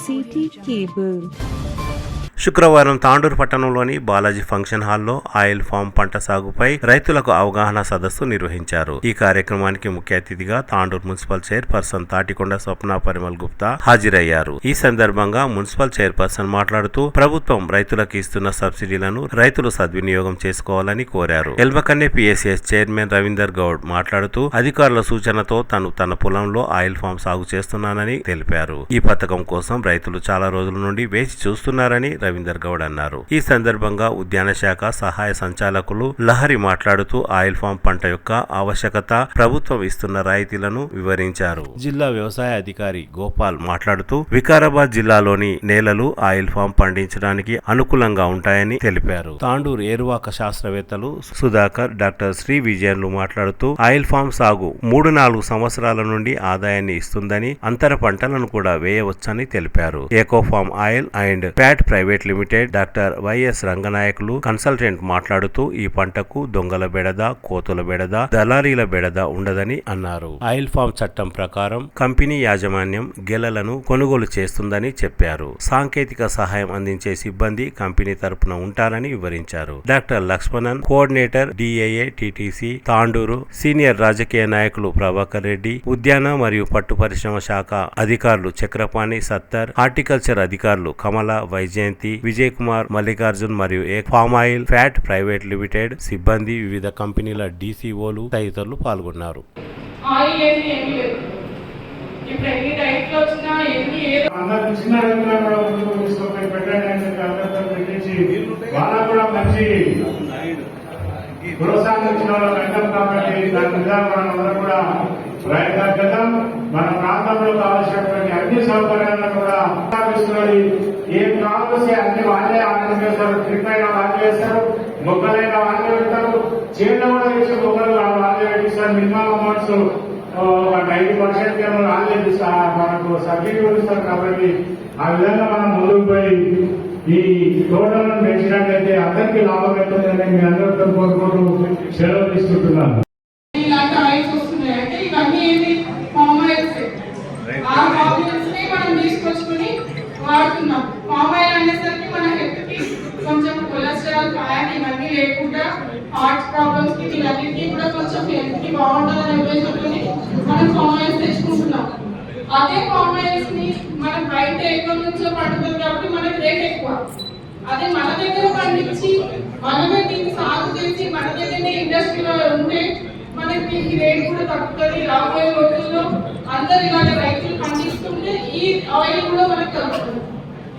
City cable. శుక్రవారం తాండూరు పట్టణంలోని Balaji function హాల్లో ఆయిల్ ఫామ్ పంట సాగుపై రైతులకు అవగాహన సదస్సు నిర్వహించారు. ఈ కార్యక్రమానికి ముఖ్య అతిథిగా తాండూరు మున్సిపల్ చైర్పర్సన్ తాటికొండ స్వప్న పరిమల్ గుప్తా హాజరయ్యారు. ఈ సందర్భంగా మున్సిపల్ చైర్పర్సన్ మాట్లాడుతూ ప్రభుత్వం రైతులకు ఇస్తున్న సబ్సిడీలను రైతులు సద్వినియోగం చేసుకోవాలని కోరారు. ఎల్మకన్నె పిఎస్ఎస్ చైర్మన్ రవీందర్ గౌడ్ మాట్లాడుతూ అధికారుల సూచనతో తన పొలంలో ఆయిల్ ఫామ్ సాగు చేస్తున్నానని తెలిపారు. ఈ పథకం కోసం రైతులు చాలా రోజుల నుండి వేచి చూస్తున్నారని రవీందర్ గౌడ్ అన్నారు. ఈ సందర్భంగా ఉద్యాన శాఖ సహాయ సంచాలకులు లహరి మాట్లాడుతూ ఆయిల్ ఫామ్ పంట యొక్క ఆవశ్యకత, ప్రభుత్వం ఇస్తున్న రాయితీలను వివరించారు. జిల్లా వ్యవసాయ అధికారి గోపాల్ మాట్లాడుతూ వికారాబాద్ జిల్లాలోని నేలలు ఆయిల్ ఫామ్ పండించడానికి అనుకూలంగా ఉంటాయని తెలిపారు. తాండూరు ఏరువాక శాస్త్రవేత్తలు సుధాకర్, డాక్టర్ శ్రీ విజయన్లు మాట్లాడుతూ ఆయిల్ ఫామ్ సాగు 3-4 సంవత్సరాల నుండి ఆదాయాన్ని ఇస్తుందని, అంతర పంటలను కూడా వేయవచ్చని తెలిపారు. ఏకో palm oil and fat private limited doctor YS Ranganayakulu consultant మాట్లాడుతూ ఈ పంటకు దొంగల బెడద, కోతుల బెడద, దళారీల బెడద ఉండదని అన్నారు. ఆయిల్ ఫామ్ చట్టం ప్రకారం కంపెనీ యాజమాన్యం గెలలను కొనుగోలు చేస్తుందని చెప్పారు. సాంకేతిక సహాయం అందించే సిబ్బంది కంపెనీ తరపున ఉంటారని వివరించారు. Doctor Lakshmanan, coordinator DIA TTC Tandur, senior రాజకీయ నాయకులు ప్రభాకర్ రెడ్డి, ఉద్యాన మరియు పట్టు పరిశ్రమ శాఖ అధికారులు చక్రపాణి సత్తర్, హార్టికల్చర్ అధికారులు కమల, వైజయంతి, విజయ్ కుమార్, మల్లికార్జున్ మరియు palm oil fat private limited సిబ్బంది, వివిధ కంపెనీల డిసిఓలు తదితరులు పాల్గొన్నారు. మన ప్రాంతంలో కావాల్సినటువంటి అన్ని సౌకర్యాలను కూడా ఏం కావాల్సి అన్ని వాళ్ళే ఆనందం చేస్తారు. ట్రిప్ వాళ్ళే వేస్తారు, మొక్కలైనా వాళ్ళే పెడతారు, చేతిలో కూడా వేసి మొక్కలు వాళ్ళే పెట్టిస్తారు. మినిమం అమౌంట్స్ 90% వాళ్ళే మనకు సబ్సిడీ ఇస్తారు. కాబట్టి ఆ విధంగా మనం ముందుకు పోయి ఈ తోటలను పెంచినట్లయితే అందరికీ లాభం అవుతుందని మీ అందరితో కోరుకుంటూ సెలవు తీసుకుంటున్నాను. వాడుతున్నాం. పామ్ ఆయిల్ అనేసరికి మన హెల్త్ కి కొంచెం కొలెస్ట్రాల్, ఫ్యాట్ ఇవన్నీ లేకుండా హార్ట్ ప్రాబ్లమ్స్ కి వీటన్నిటికీ కూడా కొంచెం హెల్త్ కి బాగుంటుందని ఉద్దేశంతో మనం పామ్ ఆయిల్స్ తెచ్చుకుంటున్నాం. అదే పామ్ ఆయిల్స్ ని మనం బయట ఎక్కువ నుంచో పండుతుంది కాబట్టి మనకి రేట్ ఎక్కువ. అదే మన దగ్గర పండించి మనమే దీన్ని సాగు చేసి మన దగ్గరనే ఇండస్ట్రీలో ఉంటే మనకి ఈ రేట్ కూడా తగ్గుతుంది. రాబోయే రోజుల్లో అందరు ఇలాగ రైతులు పండిస్తుంటే ఈ ఆయిల్ కూడా మనకు తగ్గుతుంది.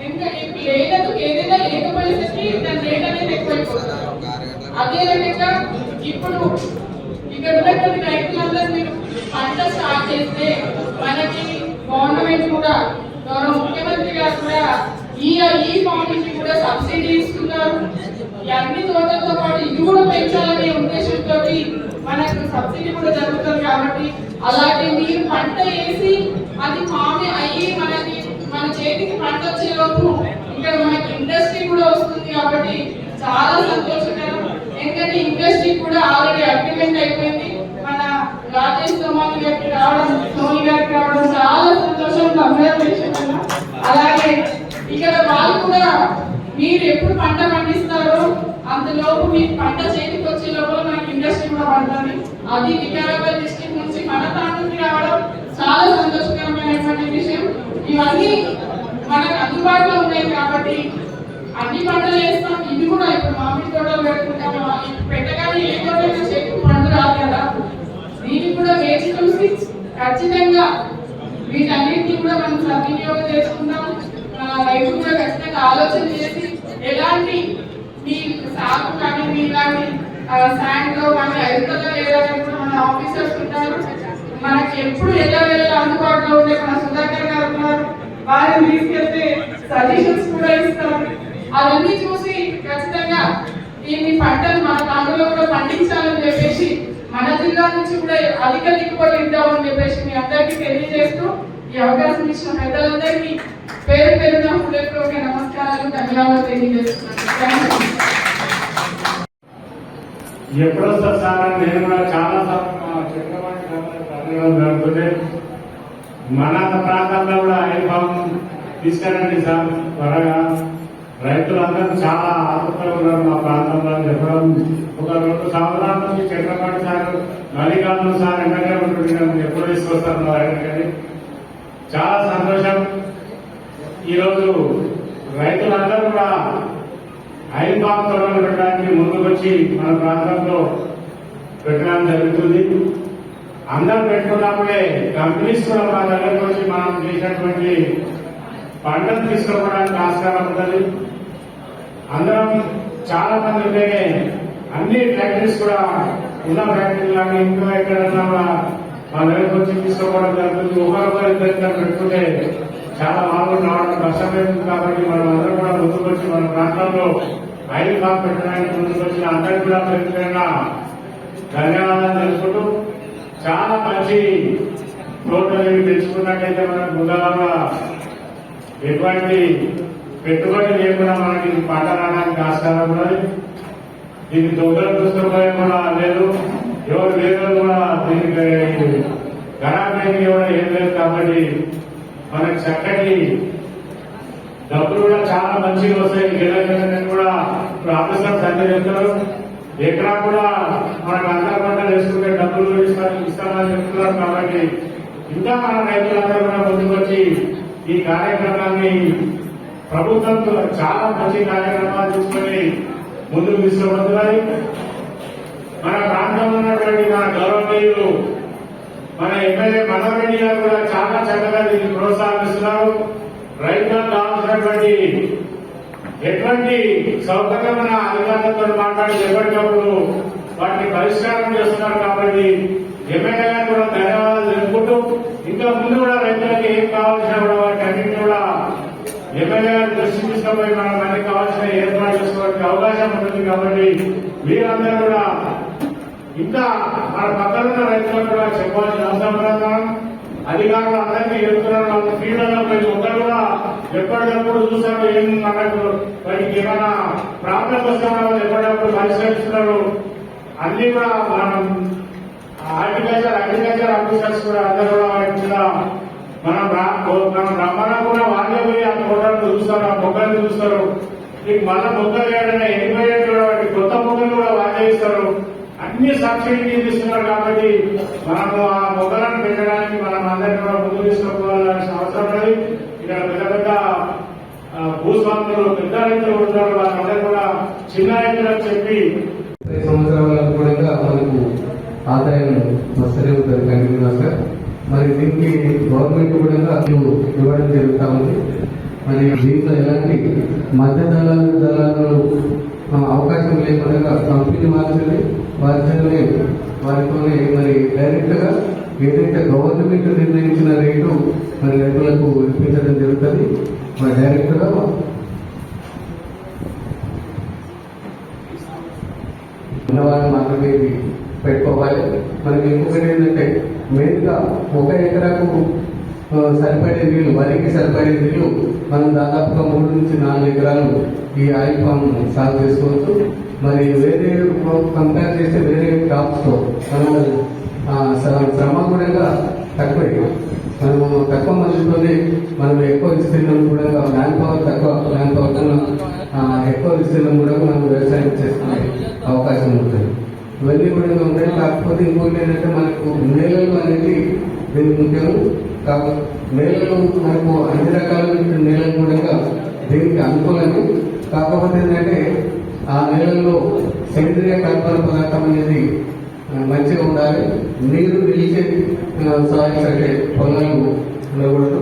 ఎందుకంటే లేనందుకు ఏదైనా లేకపోయేసరికి దాని రేట్ అనేది ఎక్కువైపోతుంది. అదే రకంగా ఇప్పుడు ఇక్కడ ఉన్నటువంటి రైతులందరూ మీరు పంట స్టార్ట్ చేస్తే మనకి గవర్నమెంట్ కూడా, గౌరవ ముఖ్యమంత్రి గారు కూడా ఈ ఫార్మింగ్ కి కూడా సబ్సిడీ ఇస్తున్నారు. అన్ని తోటలతో పాటు ఇది కూడా పెంచాలనే ఉద్దేశంతో మనకు సబ్సిడీ కూడా జరుగుతుంది. కాబట్టి అలాగే మీరు పంట వేసి అది ఫామ్ అయ్యి మనకి మన చేతికి పంట వచ్చేలోపు ఇక్కడ మనకి ఇండస్ట్రీ కూడా వస్తుంది. కాబట్టి చాలా సంతోషకరం. ఎందుకంటే ఇండస్ట్రీ కూడా ఆల్రెడీ అగ్రిమెంట్ అయిపోయింది. మన రాజేష్ సోమాని గారికి రావడం చాలా సంతోషం. అలాగే ఇక్కడ వాళ్ళు కూడా మీరు ఎప్పుడు పంట పండిస్తారో అంతలోపు మీ పంట చేతికి వచ్చే లోపల మనకి ఇండస్ట్రీ కూడా పడుతుంది. అది వికారాబాద్ డిస్ట్రిక్ట్ నుంచి మన తాండూరుకి రావడం చాలా సంతోషకరమైనటువంటి విషయం. ఇవన్నీ మనకు అందుబాటులో ఉన్నాయి కాబట్టి అన్ని పంటలు వేస్తాం. ఇది కూడా ఇప్పుడు మామిడి తోటలు పెట్టుకుంటాం. పెట్టగానే ఏ తోటైనా చేతికి పండు రాదు కదా. దీనికి కూడా వేచి చూసి ఖచ్చితంగా వీటన్నిటిని కూడా మనం సద్వినియోగం చేసుకుంటాం. రైతులు కూడా ఖచ్చితంగా ఆలోచన చేసి ఎలాంటి మీ సాగు కానీ మీలాంటి శాండ్ లో కానీ అవుతుందా లేదా కూడా మన ఆఫీసర్స్ ఉంటారు. మనకి ఎప్పుడు ఎలా వెళ్ళాలి అందుబాటులో ఉండే మన సుధాకర్ గారు ఉన్నారు. వారిని తీసుకెళ్తే సజెషన్స్ కూడా ఇస్తారు. అవన్నీ చూసి ఖచ్చితంగా దీన్ని పంటలు మన తాండూరులో కూడా పండించాలని చెప్పేసి మన జిల్లా నుంచి కూడా అధిక దిగుబడి ఇద్దామని చెప్పేసి మీ అందరికీ తెలియజేస్తూ ఈ అవకాశం ఇచ్చిన పెద్దలందరికీ పేరు పేరున హృదయపూర్వక నమస్కారాలు, ధన్యవాదాలు తెలియజేస్తున్నాను. ఎప్పుడో సార్ నేను కూడా చాలా చక్రపాణి మన ప్రాంతంలో కూడా ఆయిల్ ఫామ్ తీసుకురండి సార్ త్వరగా. రైతులందరూ చాలా ఆతృతగా ఉన్నారు మా ప్రాంతంలో చెప్పడం. ఒక 2 సంవత్సరాల నుంచి చక్రపాటి సార్ మల్లికార్జున సార్ ఎండగా ఉంటున్నాను, ఎప్పుడు తీసుకొస్తారు మా దగ్గరికి. చాలా సంతోషం. ఈరోజు రైతులందరూ కూడా ఐల్ పామ్ తోటలు పెట్టడానికి ముందుకు వచ్చి మన ప్రాంతంలో పెట్టడం జరుగుతుంది. అందరూ పెట్టుకున్నప్పుడే కంపెనీస్ కూడా మన దగ్గరకు వచ్చి మనం చేసినటువంటి పంటను తీసుకోవడానికి ఆస్కారం ఉంటుంది. అందరం చాలా మంది ఉంటేనే అన్ని ఫ్యాక్టరీస్ కూడా ఉన్న ఫ్యాక్టరీలు ఇంకా ఎక్కడన్నా కూడా మన దగ్గరకు వచ్చి తీసుకోవడం జరుగుతుంది. ఒకరిద్దరు పెట్టుకుంటే చాలా మార్పులు రావడం కష్టమైంది. కాబట్టి మనం అందరం కూడా ముందుకు వచ్చి మన ప్రాంతంలో ఐల్ పామ్ పెట్టడానికి ముందుకు వచ్చిన అందరికీ కూడా ప్రత్యేకంగా ధన్యవాదాలు తెలుసుకుంటూ, చాలా మంచి తోటలు తెచ్చుకున్నట్టయితే మనకు ముందుగా ఎటువంటి పెట్టుబడి లేకుండా మనకి పంట రావడానికి ఆస్కారం ఉన్నది. దీనికి దొంగలు పుస్తకం కూడా లేదు, ఎవరు లేదు కూడా దీనికి గణాపేది కూడా ఏం లేదు. కాబట్టి మనకు చక్కటి డబ్బులు కూడా చాలా మంచిగా వస్తాయి. గెలని కూడా ఇప్పుడు ఆఫీసర్స్ అన్ని చెప్తారు, ఎక్కడా కూడా మనకు అందరి పంటలు వేసుకుంటే డబ్బులు ఇస్తామని చెప్తున్నారు. కాబట్టి ఇంకా మన రైతులందరూ కూడా ముందుకు వచ్చి ఈ కార్యక్రమాన్ని ప్రభుత్వం చాలా మంచి కార్యక్రమాలు తీసుకొని ముందుకు తీసుకుపోతున్నాయి. మన ప్రాంతంలో ఉన్నటువంటి మన గౌరవనీయులు మన ఎమ్మెల్యే మనోరెడ్డి గారు కూడా చాలా చక్కగా దీన్ని ప్రోత్సహిస్తున్నారు. రైతులకు కావాల్సినటువంటి ఎటువంటి సౌకర్యమైన అధికారులతో మాట్లాడి ఎప్పటికప్పుడు వాటిని పరిష్కారం చేస్తున్నారు. కాబట్టి ఎమ్మెల్యే గారు కూడా ధన్యవాదాలు తెలుపుకుంటూ, ఇంకా ముందు కూడా రైతులకు ఏం కావాల్సిన కూడా వాటి అన్నింటినీ కూడా ఎమ్మెల్యే గారు దృష్టి తీసుకుపోయి మనం మనకి కావాల్సిన ఏర్పాటు చేసుకోవడానికి అవకాశం ఉంటుంది. కాబట్టి మీరందరూ కూడా ఇంకా మన పక్కన రైతులకు కూడా చెప్పాల్సిన అవసరం కూడా అధికారులు అందరికీ చెప్తున్నారు. వాళ్ళ ఫీల్డ్లో ప్రతి ఒక్కరు కూడా ఎప్పటికప్పుడు చూస్తారు, ఏం మనకు వాటికి ఏమైనా ప్రాబ్లం వస్తే వాళ్ళు ఎప్పటికప్పుడు పరిష్కరిస్తున్నారు. అన్ని కూడా మనం అగ్రికల్చర్ ఆఫీసర్స్ కూడా అందరూ కూడా వాటి మీద మనం రమ్మన్నా కూడా వాళ్ళే పోయి ఆ తోటలు చూస్తారు, ఆ మొక్కలు చూస్తారు. మీకు మళ్ళీ మొక్కలు వేయడమే ఎండిపోయేట్టు కూడా వాటి కొత్త మొక్కలు కూడా వాళ్ళే ఇస్తారు. అన్ని సబ్సిడీ తీసుకున్నారు. కాబట్టి మనము ఆ మొక్కలను పెట్టడానికి మనం అందరినీ కూడా ముందు తీసుకోవాల్సిన అవసరం ఉంది. ఇక్కడ పెద్ద పెద్ద భూస్వాములు పెద్ద రైతులు ఉంటారు, వాళ్ళందరూ కూడా చిన్న రైతులకు చెప్పి సంవత్సరాలకు కూడా మనకు ఆదాయం వస్తూనే ఉంటుంది కంటిన్యూస్గా. మరి దీనికి గవర్నమెంట్ కూడా ఇవ్వడం జరుగుతూ ఉంది. మరి దీంట్లో ఎలాంటి మధ్య దళాలు అవకాశం లేకుండా కంపెనీ వారితోనే మరి డైరెక్ట్ గా ఏదైతే గవర్నమెంట్ నిర్ణయించిన రేటు మరి రైతులకు ఇప్పించడం జరుగుతుంది. మరి డైరెక్ట్ గా ఉన్నవాళ్ళు మాత్రమే ఇది పెట్టుకోవాలి. మనకి ఇంకొకటి ఏంటంటే మెయిన్ గా 1 ఎకరాకు సరిపడే నీళ్లు, వరికి సరిపడే నీళ్లు మనం దాదాపుగా 3 నుంచి 4 ఎకరాలు ఈ ఆయిల్ ఫామ్ సాగు చేసుకోవచ్చు. మరి వేరే కంపేర్ చేస్తే వేరే క్రాప్స్ తో మనము శ్రమ కూడా తక్కువే. మనము తక్కువ మందితోనే మనం ఎక్కువ విస్తీర్ణం కూడా ల్యాండ్ పవర్ కన్నా ఎక్కువ విస్తీర్ణం కూడా మనం వ్యవసాయం చేసుకునే అవకాశం ఉంటుంది. ఇవన్నీ కూడా ఉంటాయి. కాకపోతే ఇంకోటి ఏంటంటే మనకు నేలలు అనేది దీనికి ముఖ్యం. నేలలు మనకు అన్ని రకాల నేలలు కూడా దీనికి అనుకూలమే. కాకపోతే ఏంటంటే ఆ నేలల్లో సేంద్రియ కల్పన పదార్థం అనేది మంచిగా ఉండాలి. నీరు నిలిచే సాయిల్స్ అంటే పొలాలు ఉండకూడదు.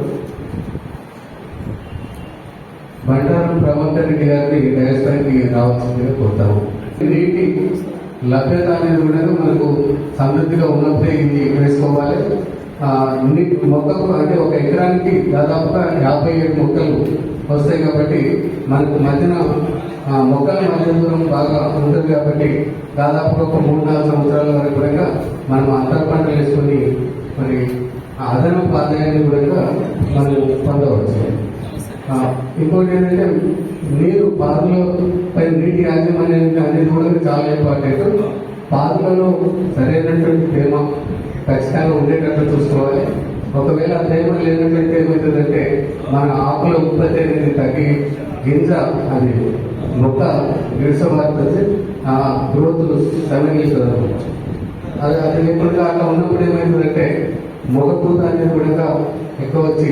బండారు ప్రవంత్ రెడ్డి గారిని వ్యవసాయానికి రావాల్సిందిగా కోరుతాము. నీటి లభ్యత అనేది కూడా మనకు సమృద్ధిగా ఉన్నప్పుడే ఇది వేసుకోవాలి. మొక్కకు అంటే 1 ఎకరానికి దాదాపుగా 57 మొక్కలు వస్తాయి. కాబట్టి మనకు మధ్యన మొక్కల మధ్య దూరం బాగా ఉంటుంది. కాబట్టి దాదాపుగా ఒక 3-4 సంవత్సరాల వరకు కూడా మనం అంతర పంటలు వేసుకొని మరి అదనపు ఆదాయాన్ని కూడా మనం పొందవచ్చు. ఇంకోటి ఏంటంటే నీరు పాదుల పై నీటి యాజమాన్యం అనేది కూడా చాలా ఇంపార్టెంట్. పాదులలో సరైనటువంటి తేమ ఖచ్చితంగా ఉండేటట్టు చూసుకోవాలి. ఒకవేళ తేమ లేనట్లయితే ఏమవుతుందంటే మన ఆకుల ఉత్పత్తి అనేది తగ్గి గింజ అది మొక్క గిడసబారుతుంది, ఆ గ్రోత్ సన్నగిస్తుంది. అది లేకుండా అట్లా ఉన్నప్పుడు ఏమైందంటే మొగపూత అనేది కూడా ఎక్కువ వచ్చి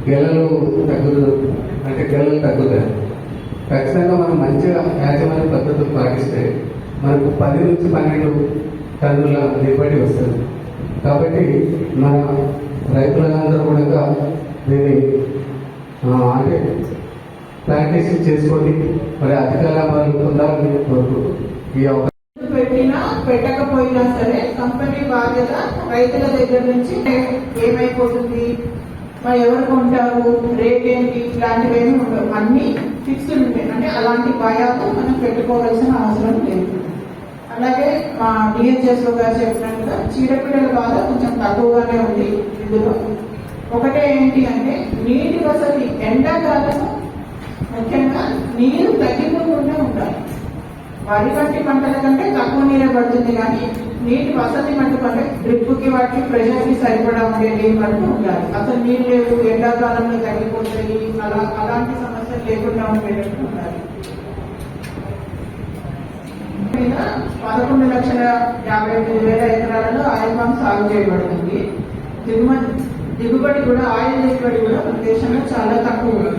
గెలలు తగ్గుతుంది, అంటే గెలలు తగ్గుతాయి. ఖచ్చితంగా మనం మంచిగా యాజమాన్య పద్ధతులు పాటిస్తే మనకు 10 నుంచి 12 టన్నుల దిగుబడి వస్తుంది. కాబట్టి మన రైతులందరూ కూడా దీన్ని అంటే ప్లాంటేషన్ చేసుకొని మరి అధిక లాభాలు పొందాలని కోరుకుంటూ ఈ అవకాశం పెట్టినా పెట్టకపోయినా సరే కంపెనీ బాధ్యత రైతుల దగ్గర నుంచి ఏమైపోతుంది, మరి ఎవరు కొంటారు, రేట్ ఏంటి, ఇట్లాంటివి ఏమి ఉండవు. అన్ని ఫిక్స్డ్ ఉంటాయి. అంటే అలాంటి భయాలు మనం పెట్టుకోవాల్సిన అవసరం లేదు. అలాగే మా డిహెచ్ఎస్ఓ గారు చెప్పినట్టుగా చీడపీడల బాధ కొంచెం తక్కువగానే ఉంది ఇందులో. ఒకటే ఏంటి అంటే నీటి వసతి, ఎండాకాలం ముఖ్యంగా నీరు తగ్గిపోకుండా ఉండాలి. వరి వంటి పంటల కంటే తక్కువ నీరే పడుతుంది, కానీ నీటి వసతి మటుకు అంటే డ్రిప్కి వాటికి ప్రెషర్కి సరిపడా ఉండే నీరు మటుకు ఉండాలి. అసలు నీరు లేవు, ఎండాకాలంలో తగ్గిపోతాయి, అలాంటి సమస్యలు లేకుండా ఉండేటట్టు ఉండాలి. 11,53,000 ఎకరాలలో ఆయిల్ పామ్ సాగు చేయబడుతుంది. దిగుబడి కూడా ఆయిల్ దిగుబడి కూడా మన దేశంలో చాలా తక్కువ ఉంది.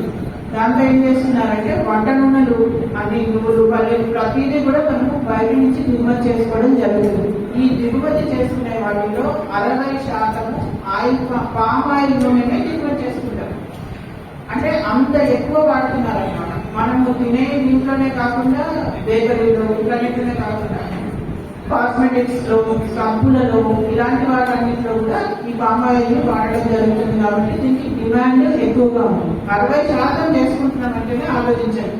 దాంట్లో ఏం చేస్తున్నారంటే వంట నూనెలు, అన్ని నువ్వులు, పల్లీలు ప్రతిదీ కూడా మనము బయట నుంచి దిగుమతి చేసుకోవడం జరుగుతుంది. ఈ దిగుమతి చేసుకునే వాటిలో 60% ఆయిల్ పామ్ ఆయిల్ నూనెనే దిగుమతి చేసుకుంటారు. అంటే అంత ఎక్కువ వాడుతున్నారన్నమాట. మనము తినే దీంట్లోనే కాకుండా బేకరీలో ఇట్లనే కాకుండా కాస్మెటిక్స్ లో, సబ్బులలో, ఇలాంటి వాటన్నింటిలో కూడా ఈ పామ్ ఆయిల్ వాడడం జరుగుతుంది. కాబట్టి దీనికి డిమాండ్ ఎక్కువగా ఉంది. 60% చేసుకుంటున్నామంటేనే ఆలోచించండి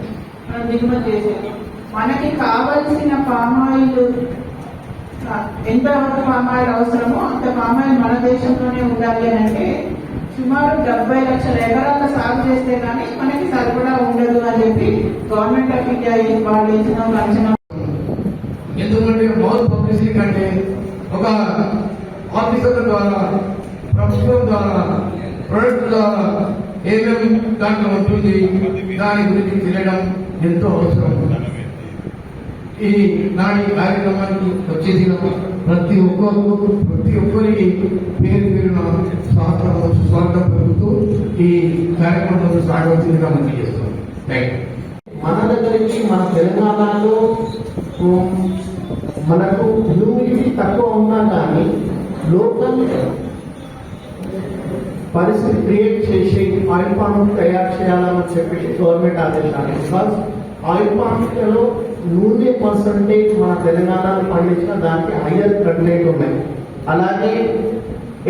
మనం దిగుమతి చేసేది. మనకి కావలసిన పామ్ ఆయిల్ ఎంతవరకు పామ్ ఆయిల్ అవసరమో అంత పామ్ ఆయిల్ మన దేశంలోనే ఉండాలి అని అంటే సుమారు 70 లక్షల ఎకరాల సాగు చేస్తే కానీ మనకి సరిపడా ఉండదు అని చెప్పి గవర్నమెంట్ ఆఫ్ ఇండియా వాళ్ళు ఇచ్చిన అంచనా. ఎందుకంటే మౌత్ పబ్లిసిటీ కంటే ఒక ఆఫీసర్ ద్వారా, ప్రభుత్వం ద్వారా, ప్రొడక్ట్ ద్వారా ఏమేమి దాంట్లో ఉంటుంది దాని గురించి తెలియడం ఎంతో అవసరం. ఈ నాటి కార్యక్రమానికి వచ్చేసిన ప్రతి ఒక్కరికి పేరున స్వాగతం పెరుగుతూ ఈ కార్యక్రమంలో సాగవలసిందిగా మనం చేస్తాం. మన దగ్గరికి మన తెలంగాణలో మనకు హ్యూమిడిటీ తక్కువ ఉన్నా కానీ లోకల్ పరిస్థితి క్రియేట్ చేసి ఆయిల్ పామ్ తయారు చేయాలని చెప్పేసి గవర్నమెంట్ ఆదేశాలు. బికాస్ ఆయిల్ పామ్లో నూనె పర్సంటేజ్ మన తెలంగాణలో పండించిన దానికి హయ్యర్ కంటెంట్ ఉన్నాయి. అలాగే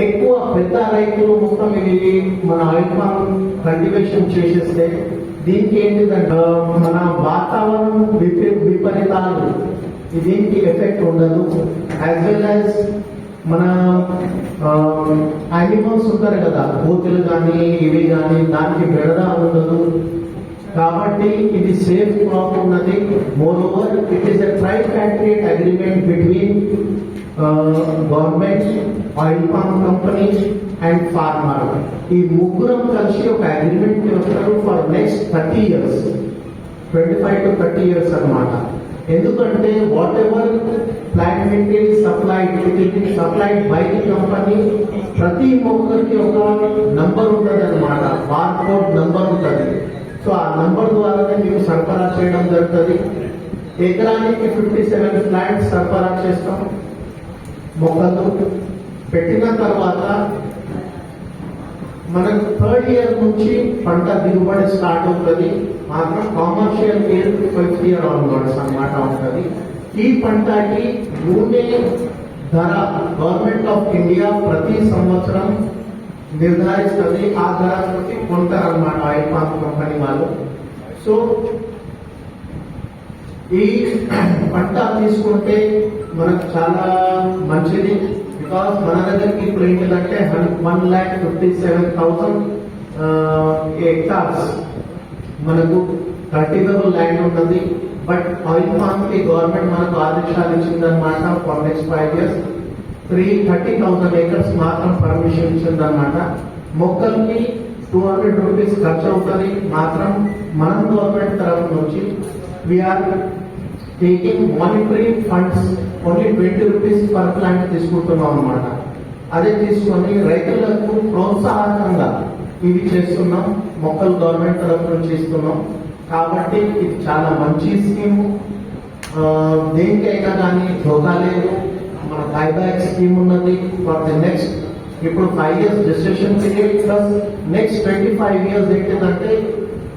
ఎక్కువ పెద్ద రైతులు మొత్తం ఇది మన ఆయిల్ పామ్ కల్టివేషన్ చేసేస్తే దీనికి ఏంటిదంటే మన వాతావరణం విపరీతాలు దీనికి ఎఫెక్ట్ ఉండదు. యాజ్ వెల్ యాజ్ మన యానిమల్స్ ఉంటారు కదా, కోతులు కానీ ఇవి కానీ, దానికి బెడద ఉండదు. కాబట్టి ఇది సేఫ్ క్రాప్ ఉన్నది. More over it is a tripartite agreement between government, oil palm company and farmer. ఈ ముగ్గురం కలిసి ఒక అగ్రిమెంట్ వస్తారు for next 30 years, 25 to 30 years అన్నమాట. ఎందుకంటే whatever plant material supplied by the company, ప్రతి మొక్కకి ఒక నంబర్ ఉంటుంది అన్నమాట, బార్ కోడ్ నంబర్ ఉంటుంది. సో ఆ నంబర్ ద్వారానే మీకు సరఫరా చేయడం జరుగుతుంది. ఎకరానికి 57 ప్లాంట్స్ సరఫరా చేస్తాం. మొక్కలు పెట్టిన తర్వాత మనకు 3rd year నుంచి పంట దిగుబడి స్టార్ట్ అవుతుంది. మాత్రం commercial year 5th year onwards అన్నమాట ఉంటుంది. ఈ పంటకి నూనె ధర గవర్నమెంట్ ఆఫ్ ఇండియా ప్రతి సంవత్సరం నిర్ధారిస్తుంది. ఆ ధర తోటి కొంటారన్నమాట ఆయిల్ పామ్ కంపెనీ వాళ్ళు. సో ఈ పంట తీసుకుంటే మనకు చాలా మంచిది. బికాస్ మన దగ్గరికి ఇప్పుడు ఏంటంటే 1,57,000 hectares మనకు కల్టివబుల్ ల్యాండ్ ఉంటుంది. బట్ ఆయిల్ పామ్ కి గవర్నమెంట్ మనకు ఆదేశాలు ఇచ్చిందనమాట ఫర్ నెక్స్ట్ 5 years 30,000 acres మాత్రం పర్మిషన్ ఇచ్చిందన్నమాట. మొక్కల్ని 200 రూపీస్ ఖర్చు అవుతుంది మాత్రం మనం గవర్నమెంట్ తరఫు నుంచి we're taking monitoring funds only 20 rupees per plant తీసుకుంటున్నాం అన్నమాట. అదే తీసుకొని రైతులకు ప్రోత్సాహకంగా ఇవి చేస్తున్నాం, మొక్కలు గవర్నమెంట్ తరఫు నుంచి ఇస్తున్నాం. కాబట్టి ఇది చాలా మంచి స్కీము. దేనికైనా కానీ ధోకా లేదు. మన బైబ్యాక్ స్కీమ్ ఉన్నది ఫర్ ది నెక్స్ట్, ఇప్పుడు 5 years gestation period plus next 25 years ఏంటిదంటే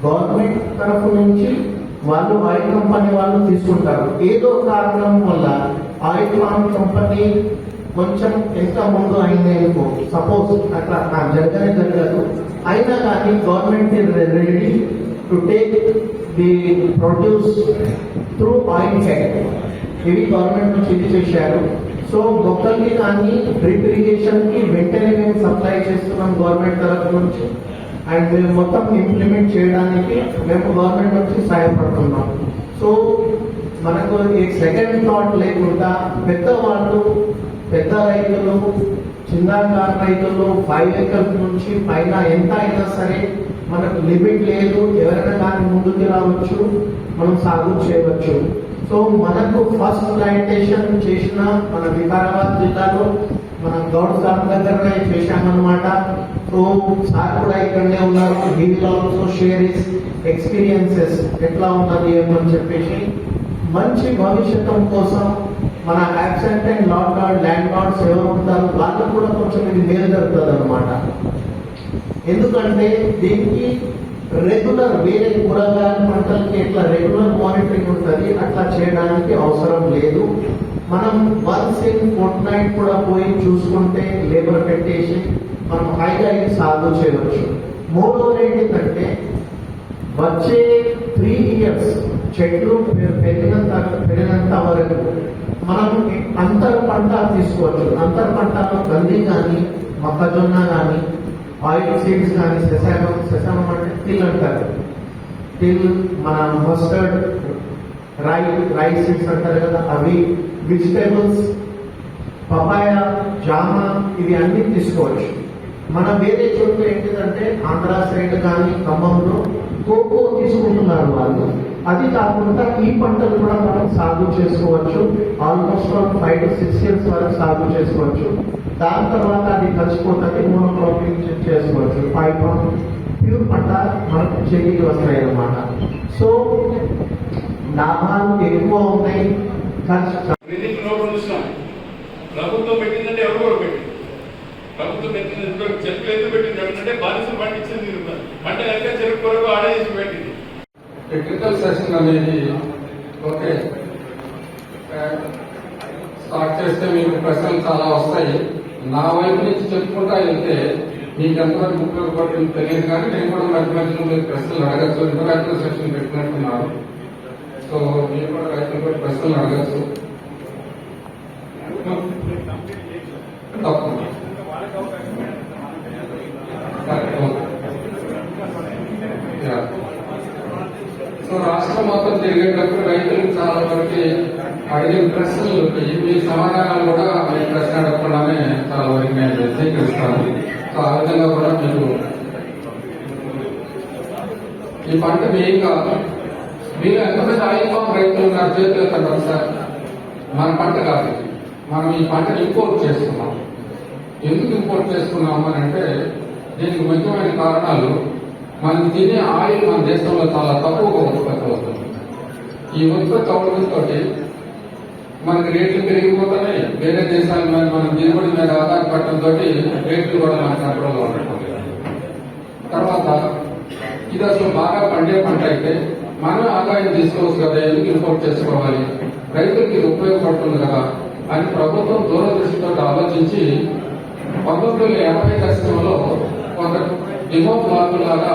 గవర్నమెంట్ తరఫు నుంచి వాళ్ళు ఆయిల్ కంపెనీ వాళ్ళు తీసుకుంటారు. ఏదో కారణం వల్ల ఆయిల్ ఫార్మ్ కంపెనీ కొంచెం ఎంత ముందు అయింది అనుకో, సపోజ్ అట్లా జరగదు, అయినా కానీ government ready to take the produce through oil head. ఇవి గవర్నమెంట్ నుంచి ఇది చేశారు. సో మొక్కల్ని కానీ డ్రిప్ ఇరిగేషన్ కి వెంటనే మేము సప్లై చేస్తున్నాం గవర్నమెంట్ తరఫు నుంచి. అండ్ మేము మొత్తం ఇంప్లిమెంట్ చేయడానికి మేము గవర్నమెంట్ నుంచి సహాయపడుతున్నాం. సో మనకు ఈ సెకండ్ థాట్ లేకుండా పెద్దవాళ్ళు, పెద్ద రైతులు, చిన్నకారు రైతులు 5 acres నుంచి పైన ఎంత అయినా సరే మనకు లిమిట్ లేదు. ఎవరైనా కానీ ముందుకు రావచ్చు, మనం సాగు చేయవచ్చు. సో మనకు ఫస్ట్ ప్లాంటేషన్ చేసిన మన వికారాబాద్ జిల్లాలో మన గౌడ్ సార్ దగ్గరనే చేశామన్నమాట. సో సార్ కూడా ఇక్కడనే ఉన్నారు. He will also share his experiences ఎట్లా ఉన్నది ఏమని చెప్పేసి. మంచి భవిష్యత్తు కోసం మన యాబ్సెంట్ అండ్ ల్యాండ్ లార్డ్స్ ఎవరు ఉంటారు వాళ్ళకు కూడా కొంచెం ఇది మేలు జరుగుతుంది అన్నమాట. ఎందుకంటే దీనికి రెగ్యులర్ వేరే కూరగాయల పంటలకి ఎట్లా రెగ్యులర్ మానిటరింగ్ ఉంటుంది, అట్లా చేయడానికి అవసరం లేదు. మనం వన్స్ ఇన్ ఫోర్ట్నైట్ కూడా పోయి చూసుకుంటే లేబర్ పెట్టేసి మనం హాయిగా ఇది సాగు చేయవచ్చు. మూడోది ఏంటంటే వచ్చే 3 years చెట్లు పెరిగినంత వరకు మనం అంతర పంట తీసుకోవచ్చు. అంతర పంటలో గంది కానీ, మొక్కజొన్న కానీ, ఆయిల్ సీడ్స్ కానీ, సెసామం అంటే తిల్ అంటారు. తిల్, మన మస్టర్డ్, రై సీడ్స్ అంటారు కదా, అవి, వెజిటేబుల్స్, పపాయ, జామ, ఇవి అన్ని తీసుకోవచ్చు. మన వేరే చోట్ల ఏంటిదంటే ఆంధ్ర సైడ్ కానీ ఖమ్మంలో కోకో తీసుకుంటున్నారు వాళ్ళు. అది కాకుండా ఈ పంటలు కూడా మనం సాగు చేసుకోవచ్చు. ఆల్మోస్ట్ 5 to 6 years వరకు సాగు చేసుకోవచ్చు. దాని తర్వాత అది కలిసిపోతుంది, మోనోక్రాపింగ్ చేసుకోవచ్చు. 5 ప్యూర్ పంట మనకు చేతికి వస్తాయి అన్నమాట. సో లాభాలు ఎక్కువ ఉన్నాయి, ఖర్చు ప్రభుత్వం పెట్టిందంటే ఎవరు కూడా పెట్టింది. ప్రభుత్వం పెట్టింది చెరుకులు ఎందుకు పెట్టింది అంటే బానిసలు పండించింది పంట కనుక చెరుకు కొరకు ఆడేసి పెట్టింది. టెక్నికల్ సెషన్ అనేది ఓకే స్టార్ట్ చేస్తే మీకు ప్రశ్నలు చాలా వస్తాయి. నా వైపు నుంచి చెప్పుకుంటా వెళ్తే మీకు ఎంతవరకు ఉపయోగపడుతుంది తెలియదు, కానీ నేను కూడా మధ్య మధ్యలో మీరు ప్రశ్నలు అడగచ్చు. ఇంటరాక్టివ్ సెషన్ పెట్టినట్టున్నారు, సో మీరు కూడా రైతులు ప్రశ్నలు అడగచ్చు. తప్పకుండా సో రాష్ట్రం మొత్తం తిరిగేటప్పుడు రైతులకు చాలా వరకు అడిగిన ప్రశ్నలు మీ సమాధానాలు కూడా మీ ప్రశ్న అడగకుండానే చాలా వరకు నేను స్వీకరిస్తాను. సో ఆ విధంగా కూడా మీకు ఈ పంట మెయిన్గా మీరు ఎంతమంది ఆయిల్ ఫామ్ రైతులు నా చేతులు ఎత్తండి సార్. మన పంట కాదు, మనం ఈ పంటను ఇంపోర్ట్ చేస్తున్నాం. ఎందుకు ఇంపోర్ట్ చేస్తున్నాము అని అంటే దీనికి ముఖ్యమైన కారణాలు, మనం తినే ఆయిల్ మన దేశంలో చాలా తక్కువగా ఉత్పత్తి అవుతుంది. ఈ ఉత్పత్తి అవడంతో మనకి రేట్లు పెరిగిపోతున్నాయి. వేరే దేశాల మీద మనం దిగుబడి మీద ఆధారపడటంతో రేట్లు కూడా మన కంట్రోల్లో ఉండటం. తర్వాత ఇది అసలు బాగా పండే పంట అయితే మనం ఆదాయం తీసుకోవచ్చు కదా, ఎందుకు ఇంపోర్ట్ చేసుకోవాలి, రైతులకి ఇది ఉపయోగపడుతుంది కదా అని ప్రభుత్వం దూరదృష్టితో ఆలోచించి 1980 దశకంలో కొంత డిమో బ్లాక్ లాగా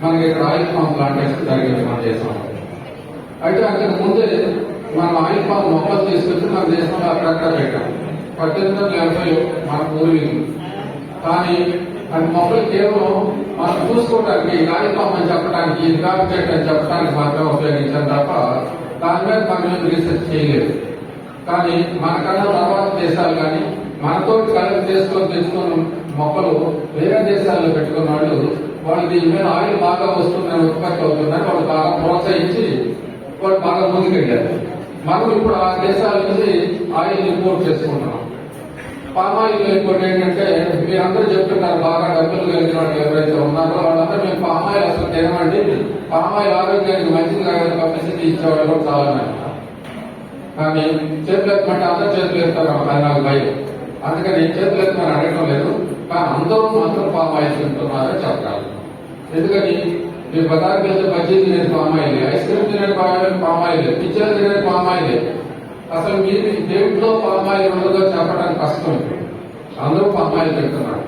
మనకి ఇక్కడ ఆయిల్ ఫామ్ ప్లాంటేషన్ జరిగింది మన దేశంలో. అయితే అంతకు ముందే మనం ఆయిల్ ఫామ్ మొక్కలు తీసుకొచ్చి మన దేశంలో అక్కడక్కడ పెట్టాం. 1880 మన పూర్వీకులు. కానీ అది మొక్కలు కేవలం మనం చూసుకోవడానికి ఆయిల్ ఫామ్ అని చెప్పడానికి, ఇది కాపు చెట్టు అని చెప్పడానికి మాత్రమే ఉపయోగించాం తప్ప దాని మీద మనం రీసెర్చ్ చేయలేదు. కానీ మనకన్నా తర్వాత దేశాలు కానీ మనతో కలెక్ట్ చేసుకొని తెచ్చుకున్న మొక్కలు వేరే దేశాల్లో పెట్టుకున్న వాళ్ళు దీని మీద ఆయిల్ బాగా వస్తుందని ఉత్పత్తి అవుతుందని వాళ్ళు బాగా ప్రోత్సహించి వాళ్ళు బాగా ముందుకెళ్ళారు. మనం ఇప్పుడు ఆ దేశాల నుంచి ఆయిల్ ఇంపోర్ట్ చేసుకుంటున్నాం. పామాయిల్ ఇంకోటి ఏంటంటే మీరందరూ చెప్తున్నారు బాగా డబ్బులు కలిగిన వాళ్ళు ఎవరైతే ఉన్నారో వాళ్ళందరూ మేము పామాయిల్ అసలు తినమండి, పామాయిల్ ఆరోగ్యానికి మంచిది కాదని పబ్లిసిటీ ఇచ్చేవాళ్ళు కూడా చాలా మంది. కానీ చేతులు ఎత్తమంటే అందరూ చేతులు ఎత్తారు, అది నాకు భయం. అందుకని చేతులు ఎత్తమని అడగడం లేదు. కానీ అందరూ మాత్రం పామాయిల్ తింటున్నారో చెప్పాలి. ఎందుకని మీరు బజార్కి వెళ్తే బజ్జీ తినేది పామాయిల్, ఐస్ క్రీమ్ తినేది పామాయిల్, పిజ్జాలు తినేది పామాయిల్. అసలు మీరు దేంట్లో పామాయిల్ ఉండదో చెప్పడానికి కష్టం. అందరూ పామాయిల్ తింటున్నారు,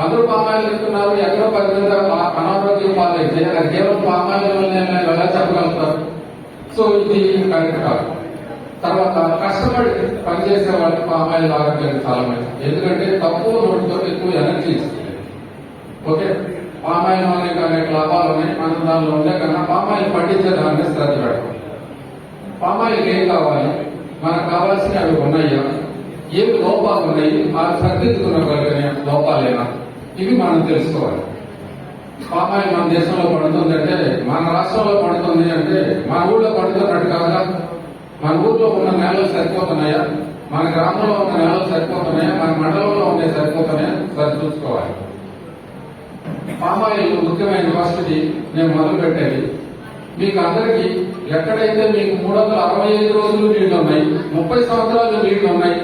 అందరూ పామాయిల్ తింటున్నారు. ఎక్కడో 10 మంది అనారోగ్యం పాలైతే అది కేవలం పామాయిల్ వల్లనే ఎలా చెప్పగలుగుతారు? సో ఇది కరెక్ట్ కాదు. తర్వాత కష్టపడి పనిచేసే వాళ్ళకి పామాయిల్ ఆరోగ్యానికి చాలా మంచిది. ఎందుకంటే తక్కువ నోటితో ఎక్కువ ఎనర్జీ ఇస్తుంది. ఓకే, పామాయిల్ మనకి అనేక లాభాలు ఉన్నాయి. మనం దానిలో ఉండే కన్నా పామాయిల్ పండించే దాన్ని శ్రద్ధ పెడతాం. పామాయిల్కి ఏం కావాలి, మనకు కావాల్సినవి అవి ఉన్నాయా, ఏమి లోపాలు ఉన్నాయి, ఆ సరిదిద్దుకునగలిగిన లోపాలేనా, ఇవి మనం తెలుసుకోవాలి. పామాయిల్ మన దేశంలో పడుతుందంటే, మన రాష్ట్రంలో పడుతుంది అంటే మన ఊళ్ళో పడుతున్నట్టు కాదా? మన ఊర్లో ఉన్న నేలలు సరిపోతున్నాయా, మన గ్రామంలో ఉన్న నేలలు సరిపోతున్నాయా, మన మండలంలో ఉండే సరిపోతున్నాయా సరి చూసుకోవాలి. పామాయిల్ ముఖ్యమైన ఫస్ట్ది నేను మొదలు పెట్టేది మీకు అందరికీ ఎక్కడైతే మీకు 365 రోజులు నీళ్లు ఉన్నాయి, 30 సంవత్సరాలు నీళ్లు ఉన్నాయి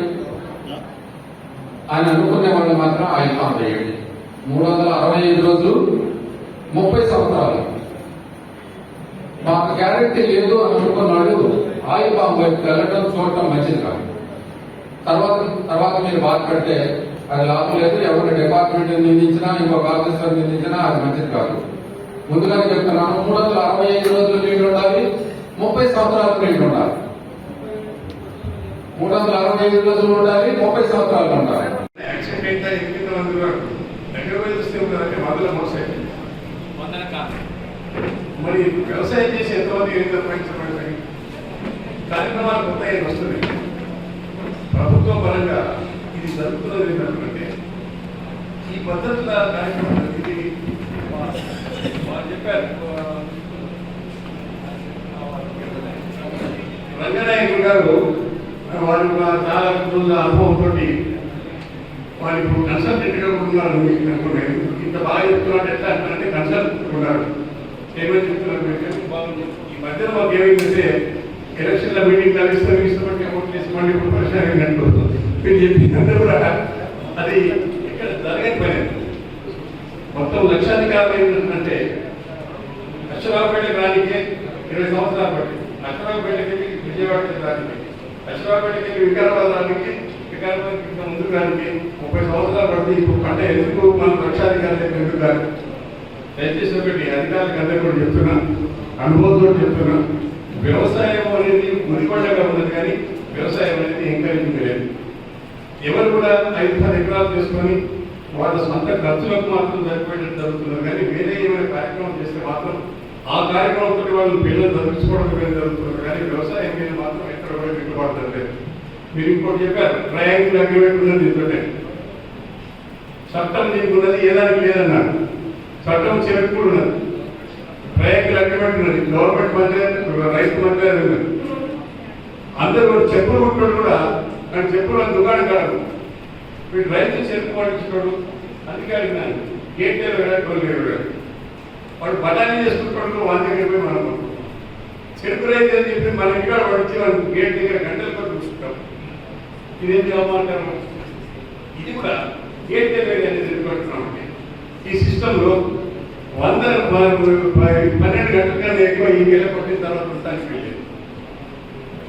అని అనుకునే వాళ్ళు మాత్రం ఆయిల్ పామ్ వేయండి. 365 రోజులు 30 సంవత్సరాలు మాకు గ్యారెంటీ లేదు అని అనుకున్నాడు ఆయిల్ పామ్ వైపు వెళ్ళడం చూడటం మంచిది కాదు. తర్వాత మీరు బాధపడితే అది లాభం లేదు. ఎవరి డిపార్ట్మెంట్ నిందించినా ఇంకొక ఆఫీసర్ నిందించినా అది మంచిది కాదు. ముందుగానే చెప్తున్నాను, 365 రోజులు నీళ్లు ఉండాలి, 30 సంవత్సరాలు నీళ్లు ఉండాలి. 365 రోజులు ఉండాలి, 30 సంవత్సరాలు ఉండాలి. యాక్సిడెంట్ అయితే ఎన్ని మంది దగ్గర పోయి చూస్తే ఉంటారంటే మొదల మోసైతే మరి వ్యవసాయం చేసి ఎంతమంది ఏం సంపాదించబడతాయి? కార్యక్రమాలు కొత్త ఏం వస్తుంది. ప్రభుత్వం పరంగా ఇది జరుగుతున్నది ఏంటంటే ఈ పద్ధతుల కార్యక్రమం ఇది వాళ్ళు చెప్పారు. రంగనాయకులు గారు వాళ్ళు చాలా రోజుల అనుభవంతో వాళ్ళు ఇప్పుడు కన్సల్టెంట్ గా ఉన్నారు. ఇంత బాగా చెప్తున్నాడు ఎట్లా అంటే కన్సల్టెంట్ ఉన్నాడు. ఏమని చెప్తున్నారు ఈ మధ్యన మాకు ఏమైందంటే ఎలక్షన్ల మీటింగ్ ఇష్టపడి అమౌంట్ చేసుకోండి ఇప్పుడు ప్రశ్న ఏంటంటూ మీరు చెప్పిందంటే కూడా అది ఇక్కడ జరగని పని. మొత్తం లక్షాధికారులు ఏంటంటే లక్షరావుపేటకి రానికే 20 సంవత్సరాలు పట్టి, లక్షరావుపేటకి విజయవాడ రానికి, లక్షరావుపేటకి వికారాబాద్ రానికి, వికారాబాద్ ఇంకా ముందుకు రానికి 30 సంవత్సరాలు పడుతుంది. ఇప్పుడు అంటే ఎందుకు మనం లక్షాధికారులు ఎందుకు కాదు? దయచేసి ఒకటి అధికారులకు అందరూ కూడా చెప్తున్నా, అనుభవంతో చెప్తున్నా, వ్యవసాయం అనేది ముడిపడ్డగా ఉన్నది కానీ వ్యవసాయం అనేది ఎంకరేజింగ్ లేదు. ఎవరు కూడా 5-10 ఎకరాలు చేసుకొని వాళ్ళ సొంత ఖర్చులకు మాత్రం సరిపోయేటట్టు జరుగుతున్నారు. కానీ వేరే ఏమైనా కార్యక్రమం చేస్తే మాత్రం ఆ కార్యక్రమంతో వాళ్ళు పిల్లలు చదివించుకోవడం మీద జరుగుతున్నారు. కానీ వ్యవసాయం మీద మాత్రం ఎక్కడ కూడా పెట్టుబడతారు లేదు. మీరు ఇంకోటి చెప్పారు, ట్రయాంగిల్ అగ్రిమెంట్ ఉన్నది ఇంతటే చట్టం నీకు ఉన్నది, ఏదానికి లేదన్నారు. చట్టం చివరికి కూడా ఉన్నది, ట్రయాంగిల్ అగ్రిమెంట్ ఉన్నది, గవర్నమెంట్ మధ్య రైతు మధ్య ఉన్నది. అందరూ చెప్పులు కుట్టాడు కూడా, కానీ చెప్పులు దుకాణం కాదు. వీడు రైతు చెరుకు పండించుకోడు, అధికారి గేట్ వెళ్ళాడు, వాడు బఠానీ చేసుకుంటాడు. వాళ్ళ దగ్గర పోయి మనం చెరుకు రైతు అని చెప్పి మన ఇంటికాడ పడిచి వాళ్ళు గేట్ దగ్గర గంటలు కూడా చూసుకుంటాం. ఇదేం చేయమంటారు? ఇది కూడా గేట్ దగ్గర ఎదుర్కొంటున్నామంటే ఈ సిస్టంలో 12 గంటల కన్నా ఎక్కువ ఈ వేళ కొట్టిన తర్వాత ఉంటానికి వెళ్ళేది.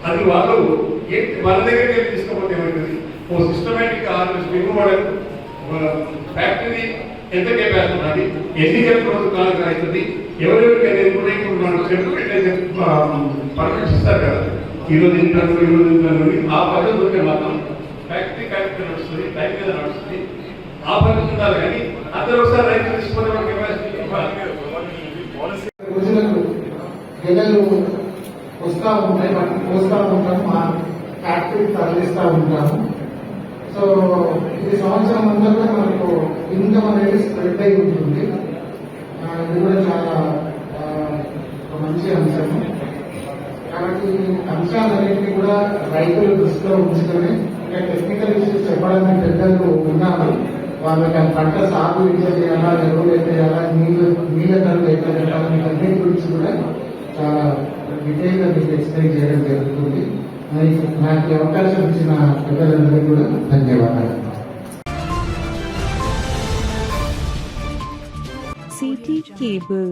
అది వాళ్ళు మన దగ్గరికి వెళ్ళి తీసుకోకపోతే ఏమవుతుంది? ఓ సిస్టమేటిక్ దిగుబడి ఫ్యాక్టరీ ఎంత కెపాసిటీ ఉన్నది, ఎన్ని రోజు కాలం అవుతుంది, ఎవరెవరికి అనేది కూడా ఇప్పుడు మనం పర్మిషన్ ఇస్తారు కదా, ఈరోజు ఇంటర్వ్యూ ఈరోజు ఇంటర్వ్యూ ఆ పద్ధతి ఉంటే మాత్రం ఫ్యాక్టరీ కరెక్ట్ నడుస్తుంది, టైం మీద నడుస్తుంది. ఆ పద్ధతి ఉండాలి. కానీ అందరూ ఒకసారి రైతు తీసుకునే కెపాసిటీ రోజులకు గెలలు వస్తూ ఉంటాయి, మనం పోస్తూ ఉంటాము, మా ఫ్యాక్టరీ తరలిస్తూ ఉంటాము. సో ఇది సంవత్సరం అంతా కూడా మనకు ఇన్కమ్ అనేది స్ప్రెడ్ అయి ఉంటుంది. ఇది కూడా చాలా ఒక మంచి అంశం. కాబట్టి అంశాలన్నింటినీ కూడా రైతులు దృష్టిలో ఉంచుకొని ఇంకా టెక్నికల్ ఇష్యూస్ చెప్పడానికి పెద్దలు ఉన్నారు. వాళ్ళకి ఆ పంట సాగు ఎట్లా చేయాలా, ఎరువులు ఎట్లా చేయాలా, నీళ్ళ ధరలు ఎట్లా పెట్టాలని అన్నిటి గురించి కూడా చాలా డీటెయిల్ గా మీకు ఎక్స్ప్లెయిన్ చేయడం జరుగుతుంది. నాకు ఈ అవకాశం ఇచ్చిన పెద్దలందరికీ కూడా ధన్యవాదాలు. CT Cable